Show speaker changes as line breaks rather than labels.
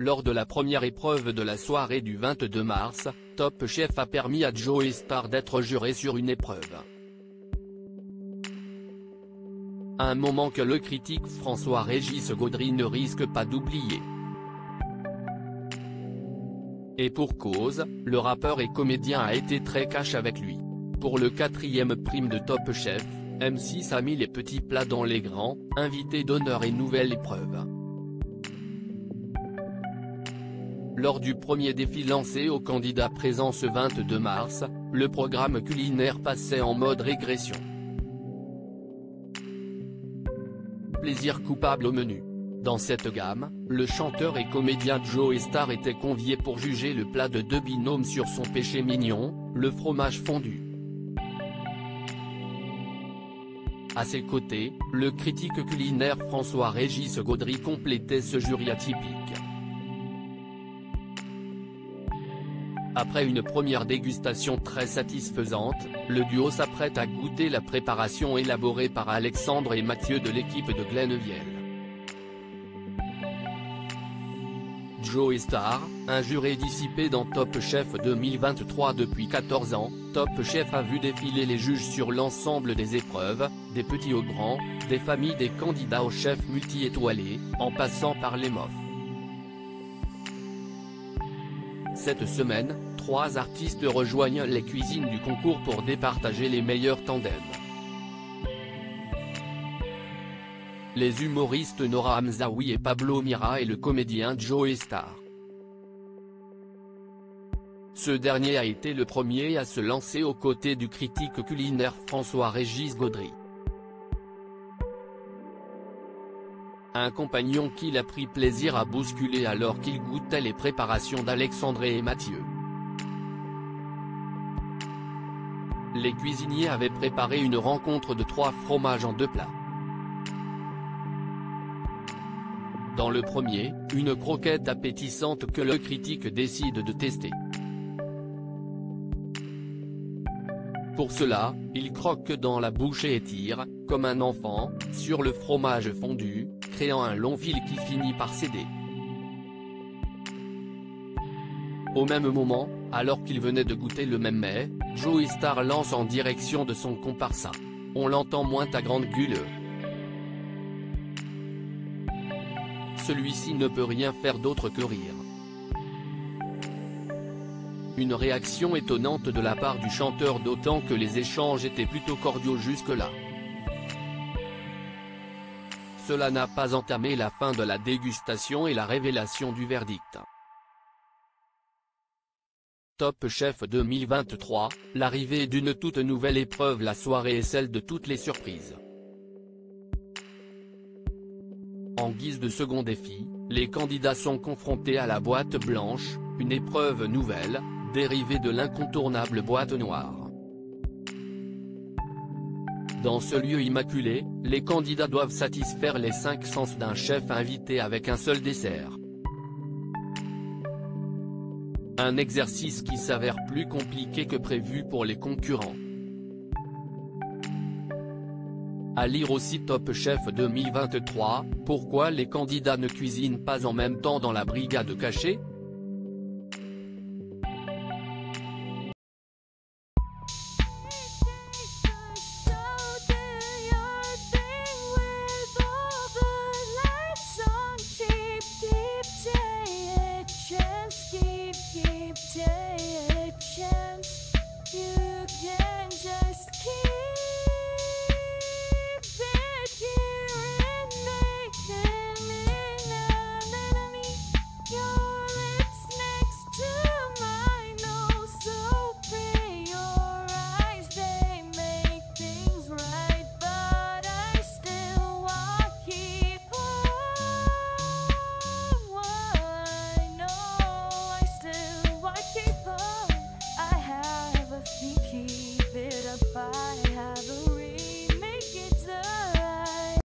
Lors de la première épreuve de la soirée du 22 mars, Top Chef a permis à Joe Star d'être juré sur une épreuve. Un moment que le critique François-Régis Gaudry ne risque pas d'oublier. Et pour cause, le rappeur et comédien a été très cash avec lui. Pour le 4e prime de Top Chef, M6 a mis les petits plats dans les grands, invités d'honneur et nouvelle épreuve. Lors du premier défi lancé aux candidats présents ce 22 mars, le programme culinaire passait en mode régression. Plaisir coupable au menu. Dans cette gamme, le chanteur et comédien Joe Star était convié pour juger le plat de deux binômes sur son péché mignon, le fromage fondu. À ses côtés, le critique culinaire François-Régis Gaudry complétait ce jury atypique. Après une première dégustation très satisfaisante, le duo s'apprête à goûter la préparation élaborée par Alexandre et Mathieu de l'équipe de Glennevielle. Joe Star, un juré dissipé dans Top Chef 2023 depuis 14 ans, Top Chef a vu défiler les juges sur l'ensemble des épreuves, des petits aux grands, des familles des candidats aux chefs multi-étoilés, en passant par les mofs. Cette semaine, 3 artistes rejoignent les cuisines du concours pour départager les meilleurs tandems. Les humoristes Nora Hamzaoui et Pablo Mira et le comédien Joe Star. Ce dernier a été le premier à se lancer aux côtés du critique culinaire François-Régis Gaudry. Un compagnon qu'il a pris plaisir à bousculer alors qu'il goûtait les préparations d'Alexandre et Mathieu. Les cuisiniers avaient préparé une rencontre de 3 fromages en 2 plats. Dans le premier, une croquette appétissante que le critique décide de tester. Pour cela, il croque dans la bouche et étire, comme un enfant, sur le fromage fondu, créant un long fil qui finit par céder. Au même moment, alors qu'il venait de goûter le même mets, Joe Star lance en direction de son comparsa. On l'entend moins à grande gueule. Celui-ci ne peut rien faire d'autre que rire. Une réaction étonnante de la part du chanteur, d'autant que les échanges étaient plutôt cordiaux jusque-là. Cela n'a pas entamé la fin de la dégustation et la révélation du verdict. Top Chef 2023, l'arrivée d'une toute nouvelle épreuve. La soirée est celle de toutes les surprises. En guise de second défi, les candidats sont confrontés à la boîte blanche, une épreuve nouvelle, dérivée de l'incontournable boîte noire. Dans ce lieu immaculé, les candidats doivent satisfaire les 5 sens d'un chef invité avec un seul dessert. Un exercice qui s'avère plus compliqué que prévu pour les concurrents. À lire aussi Top Chef 2023, pourquoi les candidats ne cuisinent pas en même temps dans la brigade cachée ?